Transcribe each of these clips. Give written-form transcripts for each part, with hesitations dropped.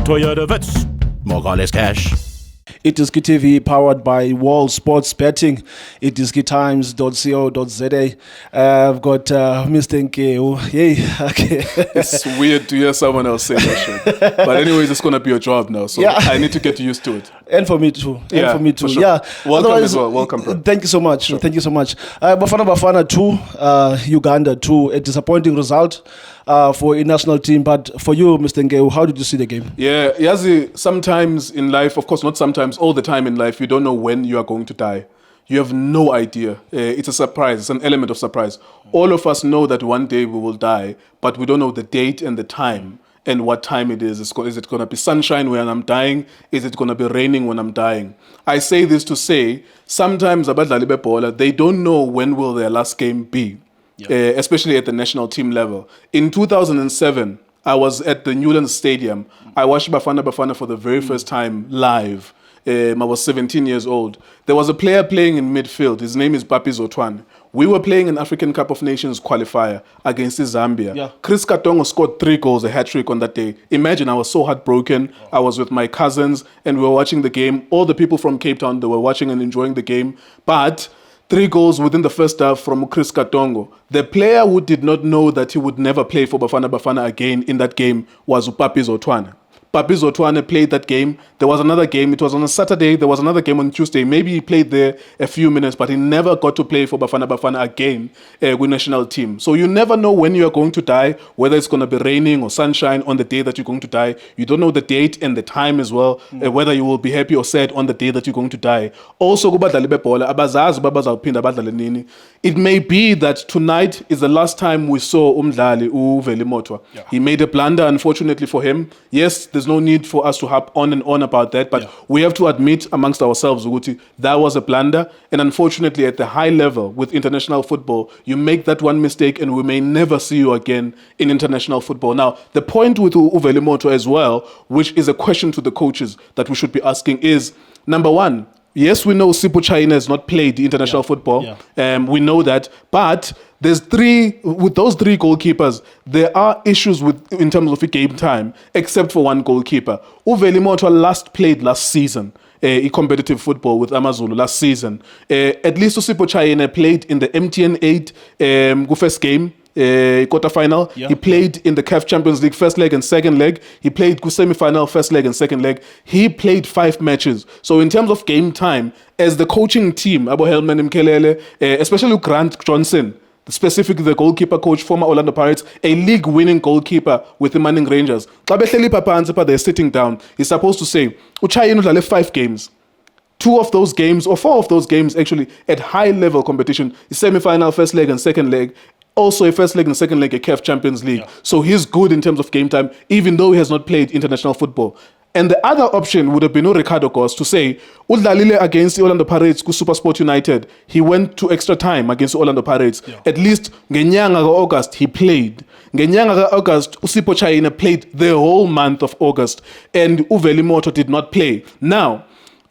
Toyota Vets. More car, less cash. iDiskiTV powered by Wall Sports Betting, iDiskiTimes.co.za. I've got Mr. Nkeu. Yay, okay. It's weird to hear someone else say that shit. But anyways, it's going to be your job now, so yeah. I need to get used to it. And for me too. Yeah. Yeah. Welcome as well. Welcome, bro. Thank you so much. Sure. Thank you so much. Bafana Bafana 2, Uganda 2. A disappointing result for a national team. But for you, Mr. Nkeu, how did you see the game? Yeah, Yazi, sometimes in life, of course, not sometimes, all the time in life, you don't know when you are going to die. You have no idea. It's a surprise. It's an element of surprise. All of us know that one day we will die, but we don't know the date and the time and what time it is. Is it going to be sunshine when I'm dying? Is it going to be raining when I'm dying? I say this to say, sometimes abadlali bebhola, they don't know when will their last game be, especially at the national team level. In 2007, I was at the Newlands Stadium. I watched Bafana Bafana for the very first time live. I was 17 years old. There was a player playing in midfield. His name is Papi Zotwane. We were playing an African Cup of Nations qualifier against Zambia. Yeah. Chris Katongo scored 3 goals, a hat-trick on that day. Imagine, I was so heartbroken. I was with my cousins and we were watching the game. All the people from Cape Town, they were watching and enjoying the game. But 3 goals within the first half from Chris Katongo. The player who did not know that he would never play for Bafana Bafana again in that game was Papi Zotwane. Papi Zotwane played that game. There was another game. It was on a Saturday. There was another game on Tuesday. Maybe he played there a few minutes, but he never got to play for Bafana Bafana again with national team. So you never know when you are going to die, whether it's going to be raining or sunshine on the day that you're going to die. You don't know the date and the time as well, whether you will be happy or sad on the day that you're going to die. Also, it may be that tonight is the last time we saw Veli Mothwa. Yeah. He made a blunder, unfortunately for him. Yes, there's no need for us to harp on and on about that, but we have to admit amongst ourselves, Uguti, that was a blunder. And unfortunately, at the high level with international football, you make that one mistake and we may never see you again in international football. Now, the point with Veli Mothwa as well, which is a question to the coaches that we should be asking is, number one, yes, we know Sipho Chaine has not played international football. Yeah. We know that. But with those 3 goalkeepers, there are issues in terms of game time, except for one goalkeeper. Veli Mothwa last played last season. Competitive football with Amazulu last season. At least Sipho Chaine played in the MTN 8 first game. Quarterfinal. Yeah. He played in the CAF Champions League first leg and second leg. He played semi-final first leg and second leg. He played 5 matches. So in terms of game time, as the coaching team, Abo Helman Mkelele, especially Grant Johnson, specifically the goalkeeper coach, former Orlando Pirates, a league-winning goalkeeper with the Manning Rangers. They're sitting down. He's supposed to say, Uchaine udlale 5 games. 2 of those games, or 4 of those games actually, at high-level competition, semi-final, first leg and second leg. Also a first leg and second leg a CAF Champions League. Yeah. So he's good in terms of game time, even though he has not played international football. And the other option would have been Ricardo Goss to say, Udlalile against the Orlando Pirates ku Supersport United. He went to extra time against the Orlando Pirates. Yeah. At least ngenyanga August he played. Ngenyanga August Sipho Chaine played the whole month of August, and Veli Mothwa did not play. Now,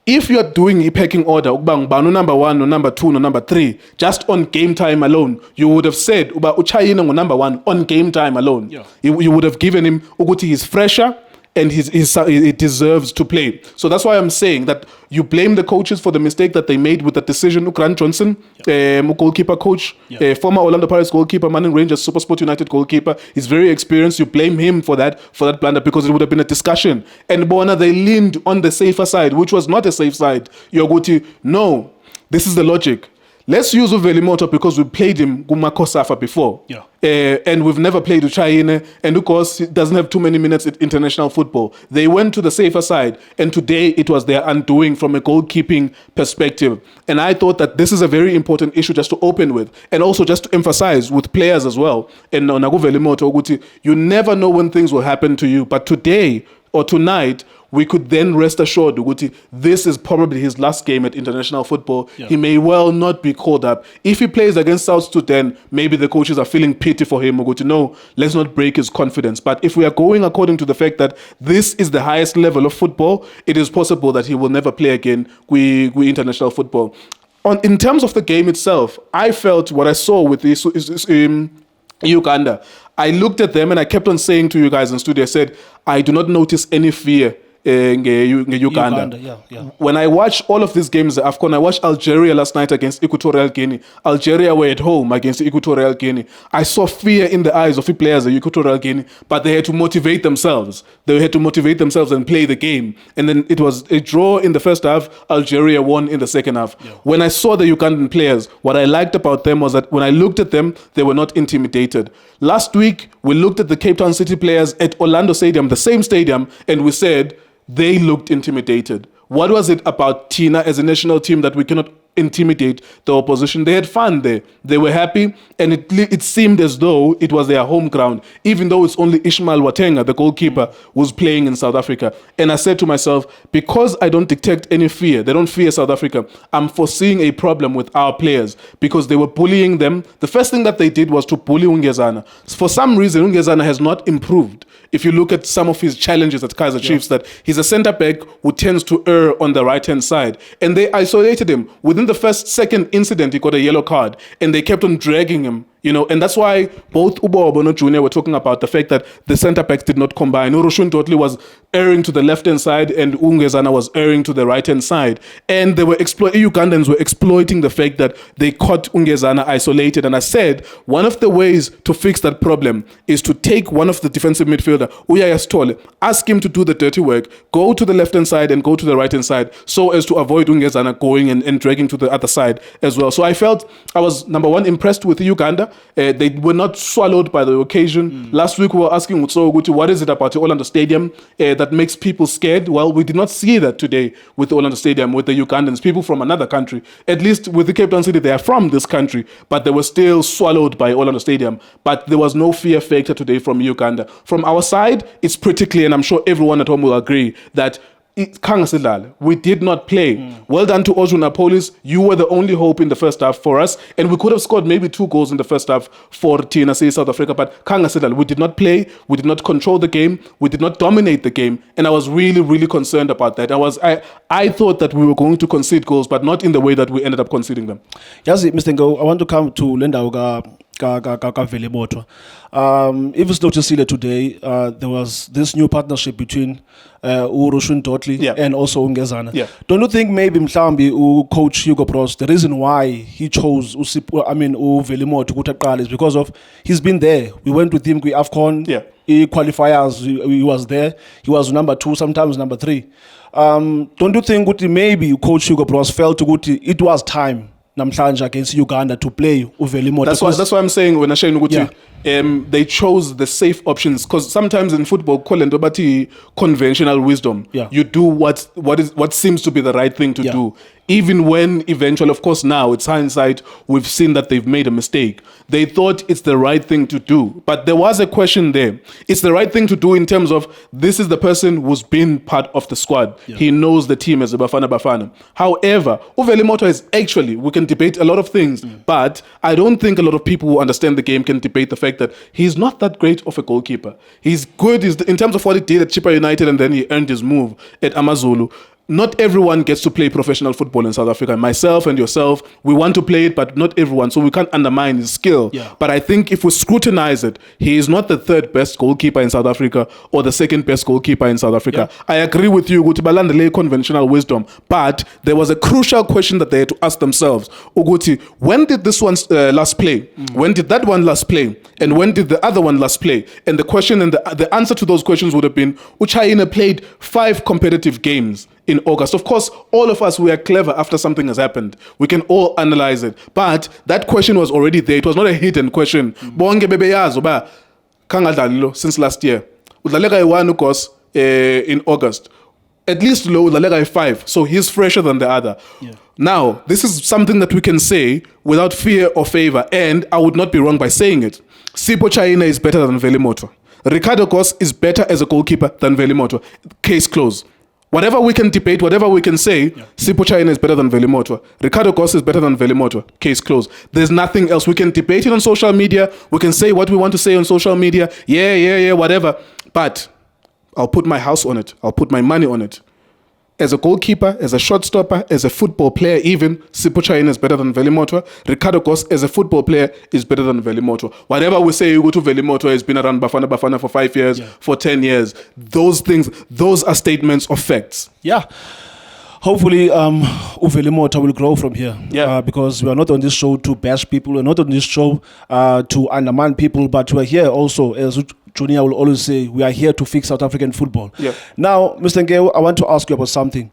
if you are doing a pecking order, no number 1, no number 2, no number 3, just on game time alone, you would have said, Uchaine number 1 on game time alone. Yeah. You would have given him, Uguti, he's fresher, and he deserves to play. So that's why I'm saying that you blame the coaches for the mistake that they made with the decision. Grant Johnson, goalkeeper coach, former Orlando Pirates goalkeeper, Manning Rangers, Supersport United goalkeeper. He's very experienced. You blame him for that blunder because it would have been a discussion. And Bona, they leaned on the safer side, which was not a safe side. Yoguti, no, this is the logic. Let's use Veli Mothwa because we played him Gumakosafa before. Yeah. And we've never played Uchaine, and of course he doesn't have too many minutes in international football. They went to the safer side, and today it was their undoing from a goalkeeping perspective. And I thought that this is a very important issue just to open with, and also just to emphasize with players as well. And on Veli Mothwa, you never know when things will happen to you, but today or tonight, we could then rest assured, Uguti, this is probably his last game at international football. Yeah. He may well not be called up. If he plays against South Sudan, maybe the coaches are feeling pity for him. Uguti, no, let's not break his confidence. But if we are going according to the fact that this is the highest level of football, it is possible that he will never play again with international football. In terms of the game itself, I felt what I saw with this Uganda, I looked at them and I kept on saying to you guys in studio, I said, I do not notice any fear in Uganda. Yeah. When I watch all of these games, AFCON, I watched Algeria last night against Equatorial Guinea. Algeria were at home against Equatorial Guinea. I saw fear in the eyes of the players of Equatorial Guinea, but they had to motivate themselves. They had to motivate themselves and play the game. And then it was a draw in the first half. Algeria won in the second half. Yeah. When I saw the Ugandan players, what I liked about them was that when I looked at them, they were not intimidated. Last week, we looked at the Cape Town City players at Orlando Stadium, the same stadium, and we said, they looked intimidated. What was it about Tina as a national team that we cannot intimidate the opposition? They had fun there. They were happy, and it seemed as though it was their home ground, even though it's only Ishmael Watenga, the goalkeeper, was playing in South Africa. And I said to myself, because I don't detect any fear, they don't fear South Africa, I'm foreseeing a problem with our players because they were bullying them. The first thing that they did was to bully Ungezana. For some reason, Ungezana has not improved. If you look at some of his challenges at Kaizer Chiefs, that he's a centre back who tends to err on the right-hand side. And they isolated him. Within the second incident, he got a yellow card. And they kept on dragging him. And that's why both Ubo Obono Jr. were talking about the fact that the centre backs did not combine. Uroshun Totally was erring to the left-hand side and Ungezana was erring to the right-hand side. And they were Ugandans were exploiting the fact that they caught Ungezana isolated. And I said, one of the ways to fix that problem is to take one of the defensive midfielder, Uyaya Stole, ask him to do the dirty work, go to the left-hand side and go to the right-hand side so as to avoid Ungezana going and dragging to the other side as well. So I felt I was, number one, impressed with Uganda. They were not swallowed by the occasion. Last week we were asking Utso Uguti, what is it about the Orlando Stadium that makes people scared? Well, we did not see that today with the Orlando Stadium, with the Ugandans, people from another country. At least with the Cape Town City, they are from this country, but they were still swallowed by Orlando Stadium. But there was no fear factor today from Uganda. From our side, it's pretty clear, and I'm sure everyone at home will agree, that we did not play. Well done to Ozuna Police. You were the only hope in the first half for us, and we could have scored maybe 2 goals in the first half for TNC South Africa, but we did not play, we did not control the game, we did not dominate the game, and I was really, really concerned about that. I thought that we were going to concede goals, but not in the way that we ended up conceding them. Yes, Mr. Ngo, I want to come to Linda Veli Mothwa. If it's noticed today, there was this new partnership between Uroshun Totally and also Ungezana. Yeah. Don't you think maybe Mhlambi coach Hugo Bros, the reason why he chose Veli Mothwa is because of he's been there. We went with him to AFCON. Yeah. He qualifiers, he was there. He was number 2, sometimes number 3. Don't you think maybe coach Hugo Bros felt it was time namhlanje against Uganda to play Veli Mothwa? That's why I'm saying when I say they chose the safe options, because sometimes in football, conventional wisdom. Yeah. You do what seems to be the right thing to do. Even when eventually, of course, now it's hindsight, we've seen that they've made a mistake. They thought it's the right thing to do. But there was a question there. It's the right thing to do in terms of this is the person who's been part of the squad. Yeah. He knows the team as a Bafana Bafana. However, Veli Mothwa is actually, we can debate a lot of things, but I don't think a lot of people who understand the game can debate the fact that he's not that great of a goalkeeper. He's good in terms of what he did at Chippa United, and then he earned his move at Amazulu. Not everyone gets to play professional football in South Africa. Myself and yourself, we want to play it, but not everyone. So we can't undermine his skill. Yeah. But I think if we scrutinize it, he is not the 3rd best goalkeeper in South Africa or the 2nd best goalkeeper in South Africa. Yeah. I agree with you, Uguti, conventional wisdom. But there was a crucial question that they had to ask themselves. Uguti, when did this one last play? When did that one last play? And when did the other one last play? And the question and the answer to those questions would have been, Chaine played 5 competitive games in August. Of course, all of us, we are clever after something has happened. We can all analyze it. But that question was already there. It was not a hidden question. Bonge bebe yazo ba kangadlalilo since last year. Udlalega one Goss in August. At least low udlalega 5. So he's fresher than the other. Yeah. Now, this is something that we can say without fear or favor, and I would not be wrong by saying it. Sipho Chaine is better than Veli Mothwa. Ricardo Goss is better as a goalkeeper than Veli Mothwa. Case closed. Whatever we can debate, whatever we can say, Sipho Chaine is better than Veli Mothwa. Ricardo Goss is better than Veli Mothwa. Case closed. There's nothing else. We can debate it on social media. We can say what we want to say on social media. Yeah, whatever. But I'll put my house on it. I'll put my money on it. as a goalkeeper, as a shot stopper, as a football player, even Sipho Chaine is better than Veli Mothwa. Ricardo Goss, as a football player, is better than Veli Mothwa. Whatever we say, you go to Veli Mothwa, has been around Bafana Bafana for 5 years, for 10 years. Those things, those are statements of facts. Yeah. Hopefully, Veli Mothwa will grow from here. Because we are not on this show to bash people. We're not on this show to undermine people, but we're here also, as Junior will always say, we are here to fix South African football. Now, Mr. Ngeo, I want to ask you about something.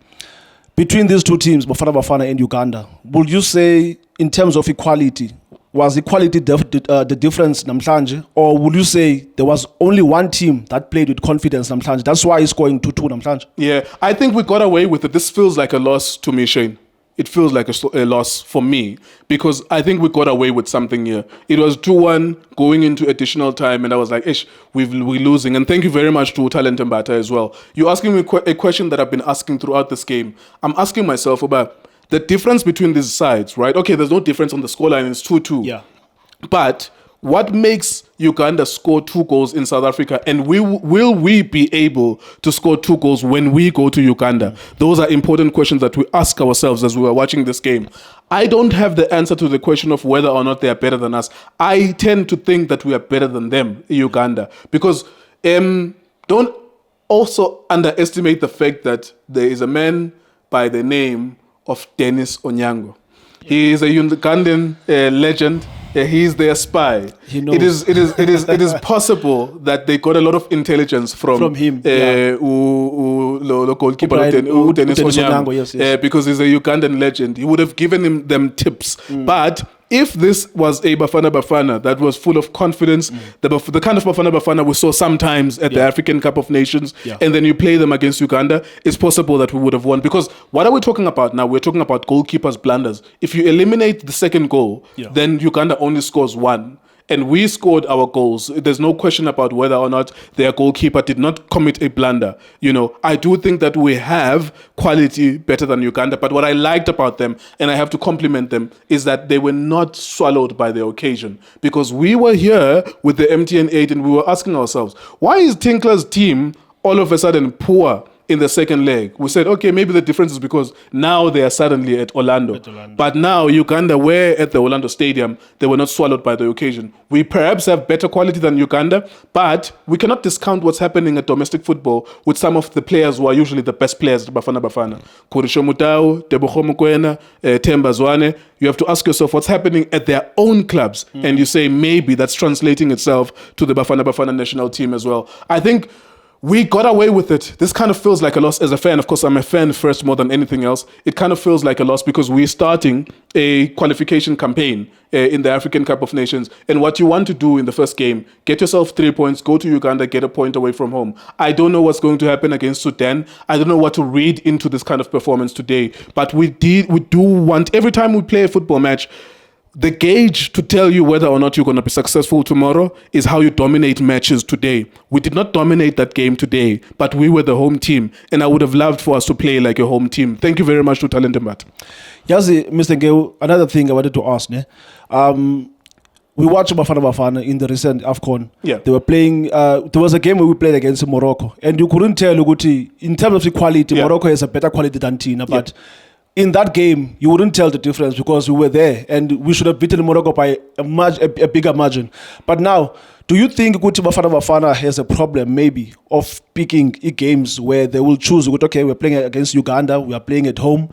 Between these two teams, Bafana Bafana and Uganda, would you say, in terms of equality, was equality the difference namhlanje, or would you say there was only one team that played with confidence namhlanje? That's why it's going 2-2 namhlanje. Yeah, I think we got away with it. This feels like a loss to me, Shane. It feels like a loss for me because I think we got away with something here. It was 2-1 going into additional time, and I was like, ish, we're losing. And thank you very much to Talent Mbata as well. You're asking me a question that I've been asking throughout this game. I'm asking myself about the difference between these sides, right? Okay, there's no difference on the scoreline, it's 2-2. Yeah. But what makes Uganda score 2 goals in South Africa, and will we be able to score 2 goals when we go to Uganda? Those are important questions that we ask ourselves as we were watching this game. I don't have the answer to the question of whether or not they are better than us. I tend to think that we are better than them, Uganda, because don't also underestimate the fact that there is a man by the name of Dennis Onyango. He is a Ugandan legend. He's their spy. He knows. It is possible that they got a lot of intelligence from him. The goalkeeper Dennis Onyango, yes. Because he's a Ugandan legend. He would have given them tips. But if this was a Bafana Bafana that was full of confidence, the kind of Bafana Bafana we saw sometimes at the African Cup of Nations, and then you play them against Uganda, it's possible that we would have won. Because what are we talking about now? We're talking about goalkeepers' blunders. If you eliminate the second goal, then Uganda only scores 1. And we scored our goals. There's no question about whether or not their goalkeeper did not commit a blunder. You know, I do think that we have quality better than Uganda. But what I liked about them, and I have to compliment them, is that they were not swallowed by the occasion. Because we were here with the MTN 8 and we were asking ourselves, why is Tinkler's team all of a sudden poor in the second leg? We said, okay, maybe the difference is because now they are suddenly at Orlando. But now Uganda were at the Orlando Stadium. They were not swallowed by the occasion. We perhaps have better quality than Uganda, but we cannot discount what's happening at domestic football with some of the players who are usually the best players at Bafana Bafana. Kurisho Mutau, Tebogo Mokoena, Themba Zwane. You have to ask yourself what's happening at their own clubs. And you say maybe that's translating itself to the Bafana Bafana national team as well. I think we got away with it. This kind of feels like a loss as a fan. Of course, I'm a fan first more than anything else. It kind of feels like a loss because we're starting a qualification campaign in the African Cup of Nations. And what you want to do in the first game, get yourself 3 points, go to Uganda, get a point away from home. I don't know what's going to happen against Sudan. I don't know what to read into this kind of performance today. But we do want, every time we play a football match, the gauge to tell you whether or not you're going to be successful tomorrow is how you dominate matches today. We did not dominate that game today, but we were the home team, and I would have loved for us to play like a home team. Thank you very much to Talent Mbata. Yazi, Mr. Ngeo, another thing I wanted to ask. We watched Bafana Bafana in the recent AFCON. They were playing, there was a game where we played against Morocco, and you couldn't tell, in terms of equality, Morocco has a better quality than Tina, but in that game, you wouldn't tell the difference because we were there and we should have beaten Morocco by a bigger margin. But now, do you think Bafana Bafana has a problem maybe of picking games where they will choose, okay, we're playing against Uganda, we are playing at home,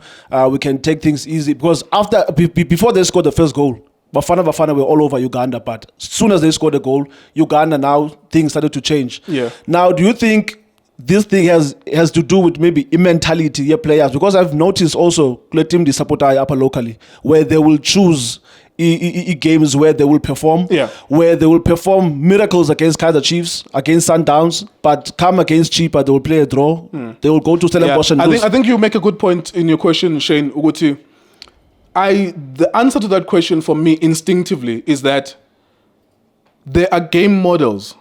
we can take things easy? Because before they scored the first goal, Bafana were all over Uganda, but as soon as they scored a goal, Uganda, now things started to change. Now, do you think this thing has to do with maybe a mentality of players? Because I've noticed also team the support upper locally where they will choose games where they will perform, where they will perform miracles against Kaizer Chiefs, against Sundowns, but come against Cheaper, they will play a draw. They will go to Stellenbosch and lose. I think you make a good point in your question, Shane Uguti. The answer to that question for me instinctively is that there are game models.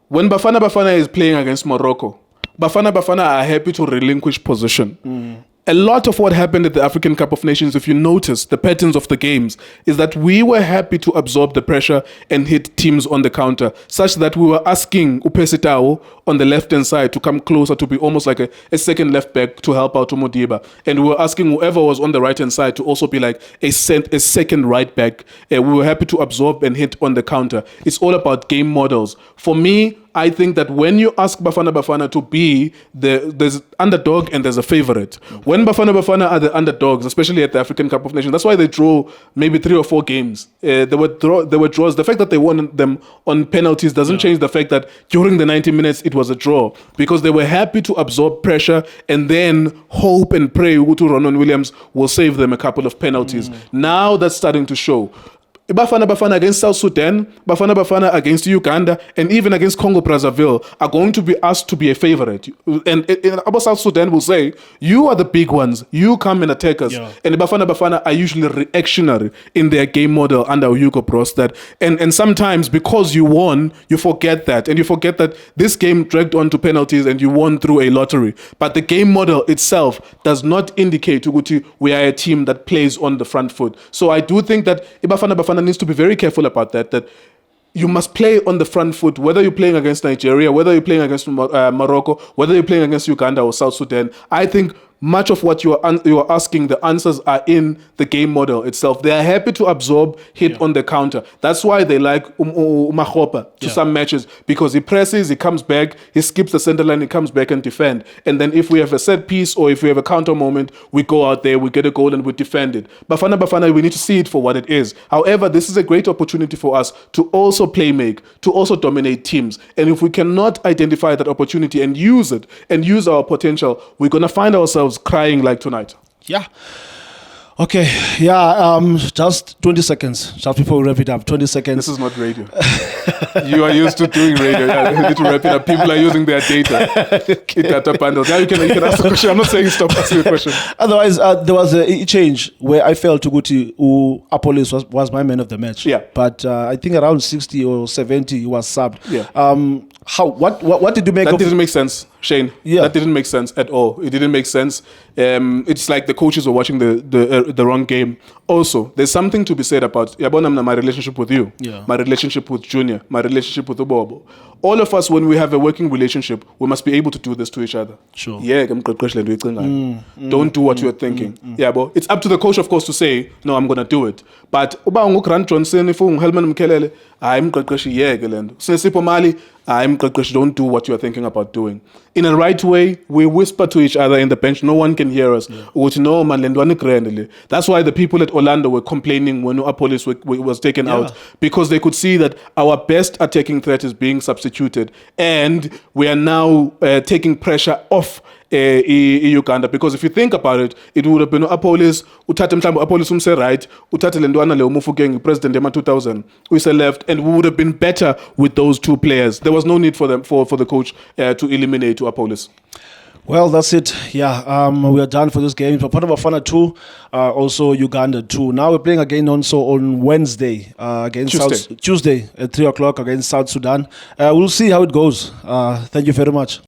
When Bafana Bafana is playing against Morocco, Bafana Bafana are happy to relinquish possession. a lot of what happened at the African Cup of Nations, if you notice the patterns of the games, is that we were happy to absorb the pressure and hit teams on the counter, such that we were asking Upesitao on the left-hand side to come closer, to be almost like a second left back to help out Modiba. And we were asking whoever was on the right-hand side to also be like a second right back. We were happy to absorb and hit on the counter. It's all about game models. For me, I think that when you ask Bafana Bafana to be there's underdog and there's a favorite. When Bafana Bafana are the underdogs, especially at the African Cup of Nations, that's why they draw maybe 3 or 4 games. There were draws. The fact that they won them on penalties doesn't change the fact that during the 90 minutes it was a draw, because they were happy to absorb pressure and then hope and pray Utu Ronan Williams will save them a couple of penalties. Now that's starting to show. Bafana Bafana against South Sudan, Bafana Bafana against Uganda, and even against Congo Brazzaville are going to be asked to be a favorite. And about South Sudan will say, you are the big ones, you come and attack us. Yeah. And Bafana Bafana are usually reactionary in their game model under Hugo Bros. And sometimes because you won, you forget that. And you forget that this game dragged on to penalties and you won through a lottery. But the game model itself does not indicate we are a team that plays on the front foot. So I do think that Bafana Bafana needs to be very careful about that you must play on the front foot, whether you're playing against Nigeria, whether you're playing against Morocco, whether you're playing against Uganda or South Sudan. I think much of what you are asking, the answers are in the game model itself. They are happy to absorb, hit on the counter. That's why they like Umahopa to some matches, because he presses, he comes back, he skips the center line, he comes back and defend. And then if we have a set piece or if we have a counter moment, we go out there, we get a goal and we defend it. Bafana Bafana, we need to see it for what it is. However, this is a great opportunity for us to also play make, to also dominate teams. And if we cannot identify that opportunity and use it and use our potential, we're going to find ourselves crying like tonight. Yeah. Okay. Yeah. Just 20 seconds. Just before we wrap it up. 20 seconds. This is not radio. You are used to doing radio. Yeah, you need to wrap it up. People are using their data. Data bundles. Yeah, you can ask the question. I'm not saying stop asking the question. Otherwise, there was a change where I felt Tuguti, who Apolis was my man of the match. Yeah. But I think around 60 or 70 he was subbed. Yeah. What did you make that of? Didn't make sense, Shane. Yeah. That didn't make sense at all. It didn't make sense. It's like the coaches were watching the wrong game. Also, there's something to be said about my relationship with you, my relationship with Junior, my relationship with Ubobo. All of us, when we have a working relationship, we must be able to do this to each other. Sure. Yeah, don't do what you're thinking. Yeah, but it's up to the coach, of course, to say, no, I'm going to do it. But don't do what you're thinking about doing. In a right way, we whisper to each other in the bench. No one can hear us. That's why the people at Orlando were complaining when Apolis was taken out, because they could see that our best attacking threat is being substituted. And we are now taking pressure off Uganda, because if you think about it, it would have been Apolis umse right, uthathe lendwana le umufukeng president ema 2000 we left, and we would have been better with those two players. There was no need for the coach to eliminate Apolis. Well, that's it. Yeah, we are done for this game. Bafana Bafana 2, also Uganda 2. Now we're playing again also on Wednesday against Tuesday at 3 o'clock against South Sudan. We'll see how it goes. Thank you very much.